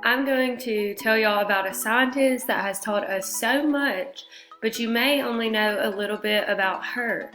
I'm going to tell y'all about a scientist that has taught us so much, but you may only know a little bit about her.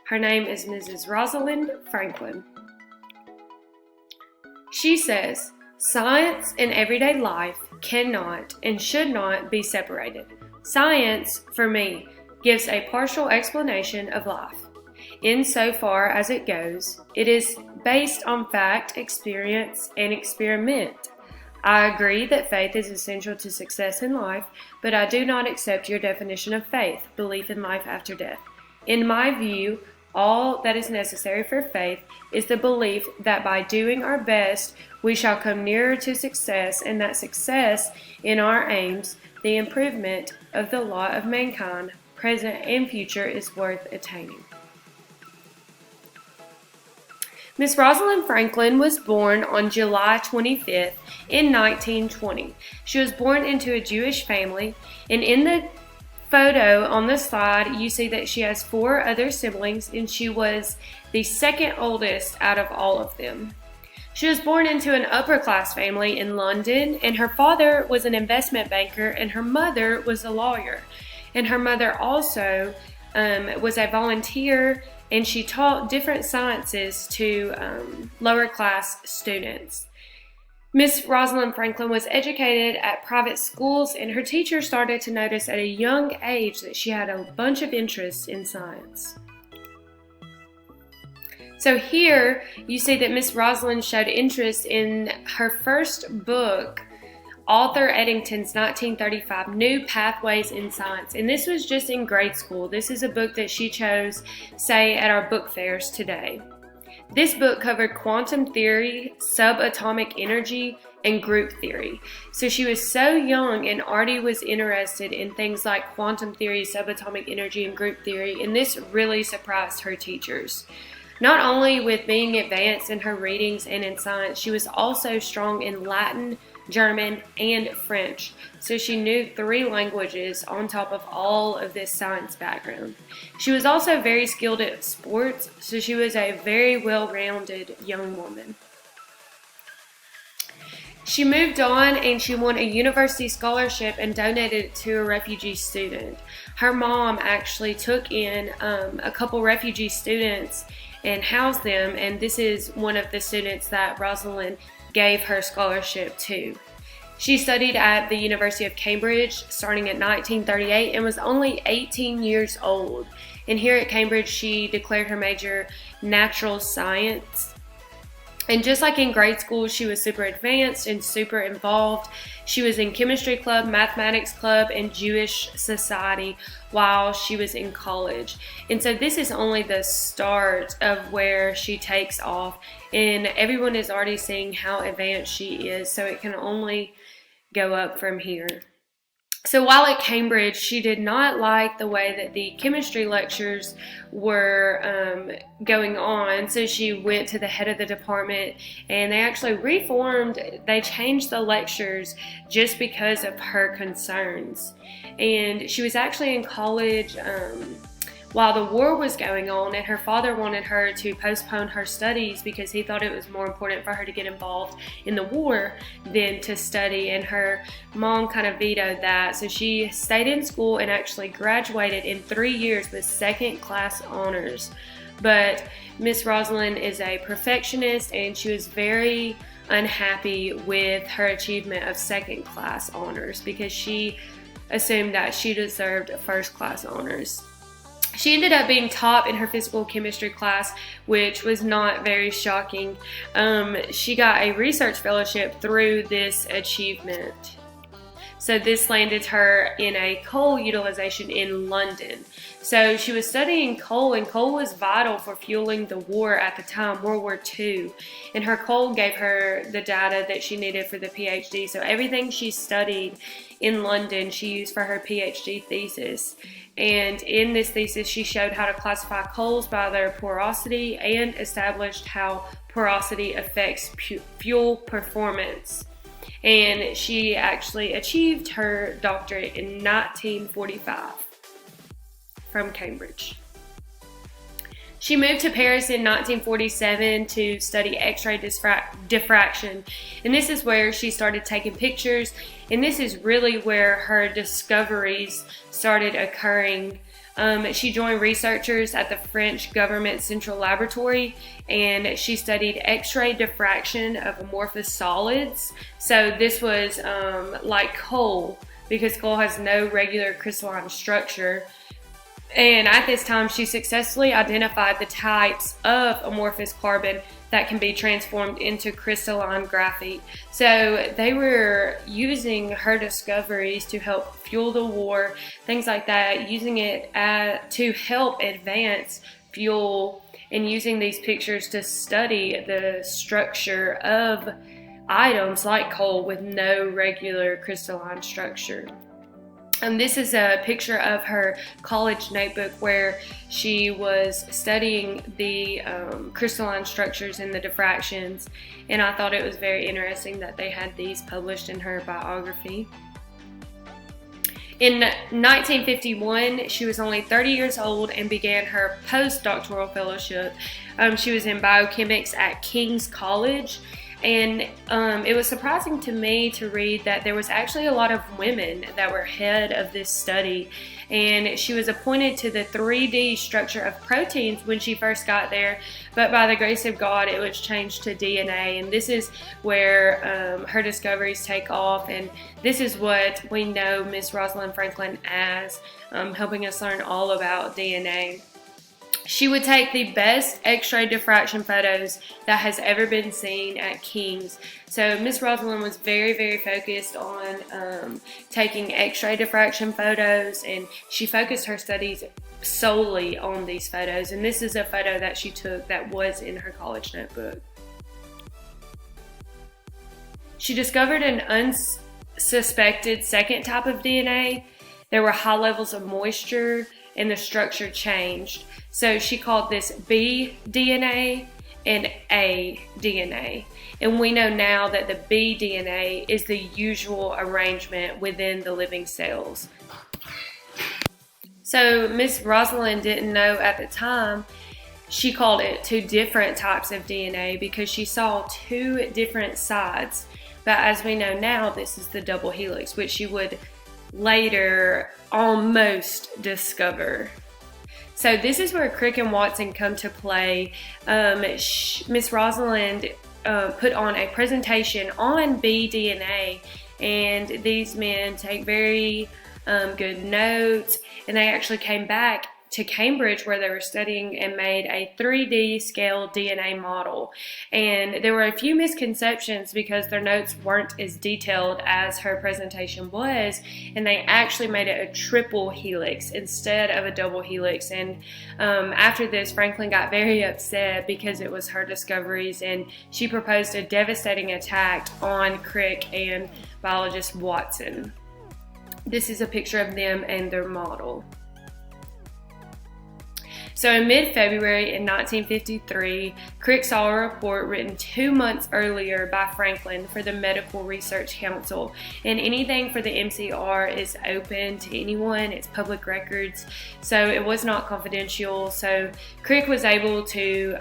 Her name is Mrs. Rosalind Franklin. She says, "Science and everyday life cannot and should not be separated. Science, for me, gives a partial explanation of life. Insofar as it goes, it is based on fact, experience, and experiment. I agree that faith is essential to success in life, but I do not accept your definition of faith, belief in life after death. In my view, all that is necessary for faith is the belief that by doing our best, we shall come nearer to success, and that success in our aims, the improvement of the lot of mankind, present and future, is worth attaining." Miss Rosalind Franklin was born on July 25th in 1920. She was born into a Jewish family, and in the photo on the slide, you see that she has 4 other siblings, and she was the second oldest out of all of them. She was born into an upper-class family in London, and her father was an investment banker, and her mother was a lawyer. And her mother also was a volunteer, and she taught different sciences to lower-class students. Miss Rosalind Franklin was educated at private schools, and her teachers started to notice at a young age that she had a bunch of interests in science. So here you see that Miss Rosalind showed interest in her first book, Arthur Eddington's 1935 New Pathways in Science, and this was just in grade school. This is a book that she chose, say, at our book fairs today. This book covered quantum theory, subatomic energy, and group theory. So she was so young and already was interested in things like quantum theory, subatomic energy, and group theory, and this really surprised her teachers. Not only with being advanced in her readings and in science, she was also strong in Latin, German, and French. So she knew 3 languages on top of all of this science background. She was also very skilled at sports, so she was a very well-rounded young woman. She moved on and she won a university scholarship and donated it to a refugee student. Her mom actually took in a couple refugee students and housed them, and this is one of the students that Rosalind gave her scholarship to. She studied at the University of Cambridge starting at 1938 and was only 18 years old. And here at Cambridge, she declared her major natural science. And just like in grade school, she was super advanced and super involved. She was in chemistry club, mathematics club, and Jewish society while she was in college. And so this is only the start of where she takes off, and everyone is already seeing how advanced she is, so it can only go up from here. So while at Cambridge, she did not like the way that the chemistry lectures were going on, so she went to the head of the department, and they actually they changed the lectures just because of her concerns. And she was actually in college while the war was going on, and her father wanted her to postpone her studies because he thought it was more important for her to get involved in the war than to study, and her mom kind of vetoed that. So she stayed in school and actually graduated in 3 years with second-class honors. But Miss Rosalind is a perfectionist, and she was very unhappy with her achievement of second-class honors because she assumed that she deserved first-class honors. She ended up being top in her physical chemistry class, which was not very shocking. She got a research fellowship through this achievement. So this landed her in a coal utilization in London. So she was studying coal, and coal was vital for fueling the war at the time, World War II. And her coal gave her the data that she needed for the PhD. So everything she studied in London, she used for her PhD thesis. And in this thesis, she showed how to classify coals by their porosity and established how porosity affects fuel performance. And she actually achieved her doctorate in 1945 from Cambridge. She moved to Paris in 1947 to study X-ray diffraction, and this is where she started taking pictures, and this is really where her discoveries started occurring. She joined researchers at the French government central laboratory, and she studied X-ray diffraction of amorphous solids. So this was like coal, because coal has no regular crystalline structure. And at this time, she successfully identified the types of amorphous carbon that can be transformed into crystalline graphite. So they were using her discoveries to help fuel the war, things like that, using it to help advance fuel, and using these pictures to study the structure of items like coal with no regular crystalline structure. This is a picture of her college notebook where she was studying the crystalline structures and the diffractions, and I thought it was very interesting that they had these published in her biography. In 1951, she was only 30 years old and began her postdoctoral fellowship. She was in biochemics at King's College. And it was surprising to me to read that there was actually a lot of women that were head of this study. And she was appointed to the 3D structure of proteins when she first got there, but by the grace of God, it was changed to DNA. And this is where her discoveries take off. And this is what we know Miss Rosalind Franklin as, helping us learn all about DNA. She would take the best X-ray diffraction photos that has ever been seen at King's. So Miss Rosalind was very, very focused on taking X-ray diffraction photos, and she focused her studies solely on these photos. And this is a photo that she took that was in her college notebook. She discovered an unsuspected second type of DNA. There were high levels of moisture, and the structure changed. So she called this B DNA and A DNA. And we know now that the B DNA is the usual arrangement within the living cells. So Miss Rosalind didn't know at the time. She called it two different types of DNA because she saw two different sides. But as we know now, this is the double helix, which she would later almost discover. So this is where Crick and Watson come to play. Miss Rosalind put on a presentation on BDNA, and these men take very good notes, and they actually came back to Cambridge where they were studying and made a 3D scale DNA model. And there were a few misconceptions because their notes weren't as detailed as her presentation was, and they actually made it a triple helix instead of a double helix. And after this, Franklin got very upset because it was her discoveries, and she proposed a devastating attack on Crick and biologist Watson. This is a picture of them and their model. So in mid-February in 1953, Crick saw a report written 2 months earlier by Franklin for the Medical Research Council. And anything for the MCR is open to anyone, it's public records, so it was not confidential. So Crick was able to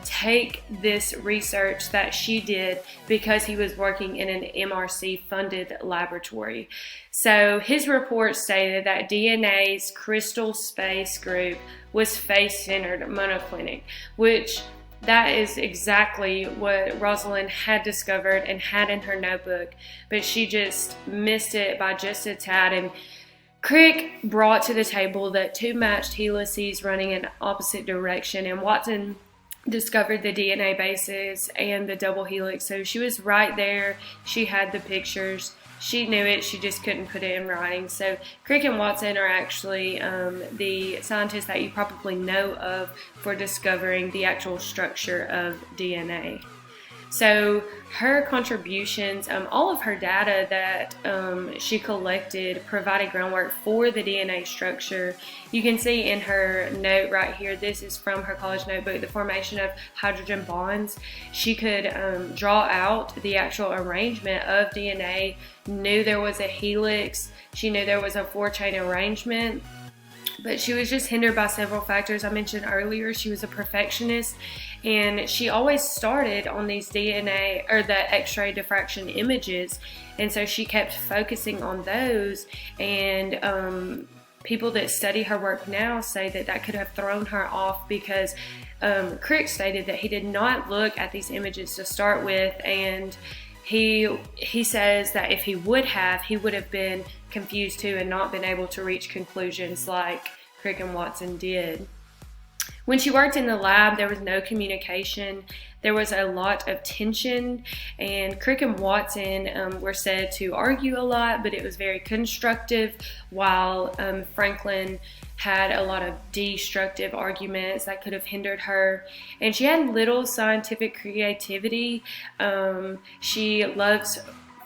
take this research that she did because he was working in an MRC-funded laboratory. So his report stated that DNA's crystal space group was face-centered monoclinic, which that is exactly what Rosalind had discovered and had in her notebook, but she just missed it by just a tad. And Crick brought to the table that two matched helices running in opposite direction, and Watson discovered the DNA bases and the double helix. So she was right there. She had the pictures. She knew it, she just couldn't put it in writing. So Crick and Watson are actually the scientists that you probably know of for discovering the actual structure of DNA. So her contributions, all of her data that she collected provided groundwork for the DNA structure. You can see in her note right here, this is from her college notebook, the formation of hydrogen bonds. She could draw out the actual arrangement of DNA, knew there was a helix, she knew there was a 4-chain arrangement. but she was just hindered by several factors. I mentioned earlier she was a perfectionist, and she always started on these DNA or the X-ray diffraction images, and so she kept focusing on those. And people that study her work now say that that could have thrown her off, because Crick stated that he did not look at these images to start with, and he says that if he would have been confused too and not been able to reach conclusions like Crick and Watson did. When she worked in the lab, there was no communication. There was a lot of tension, and Crick and Watson were said to argue a lot, but it was very constructive, while Franklin had a lot of destructive arguments that could have hindered her. And she had little scientific creativity. She loved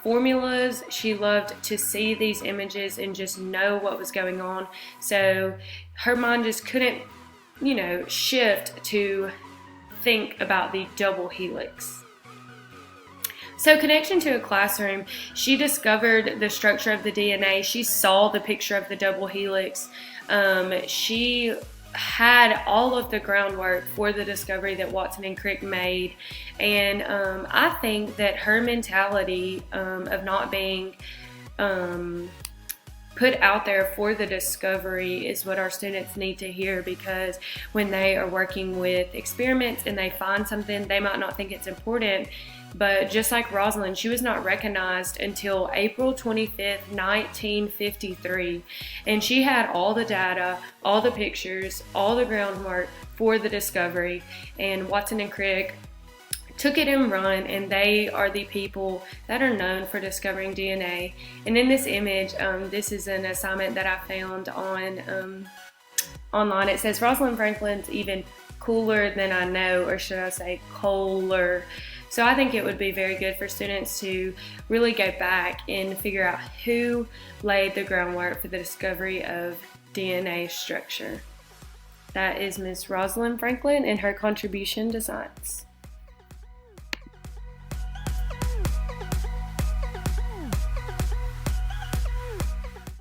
formulas. She loved to see these images and just know what was going on. So her mind just couldn't, shift to think about the double helix. So, connection to a classroom, she discovered the structure of the DNA. She saw the picture of the double helix. She had all of the groundwork for the discovery that Watson and Crick made. And I think that her mentality of not being put out there for the discovery is what our students need to hear, because when they are working with experiments and they find something, they might not think it's important. But just like Rosalind, she was not recognized until April 25th, 1953. And she had all the data, all the pictures, all the groundwork for the discovery. And Watson and Crick took it and run, and they are the people that are known for discovering DNA. And in this image, this is an assignment that I found on online. It says Rosalind Franklin's even cooler than I know, or should I say Kohler. So I think it would be very good for students to really go back and figure out who laid the groundwork for the discovery of DNA structure. That is Miss Rosalind Franklin and her contribution to science.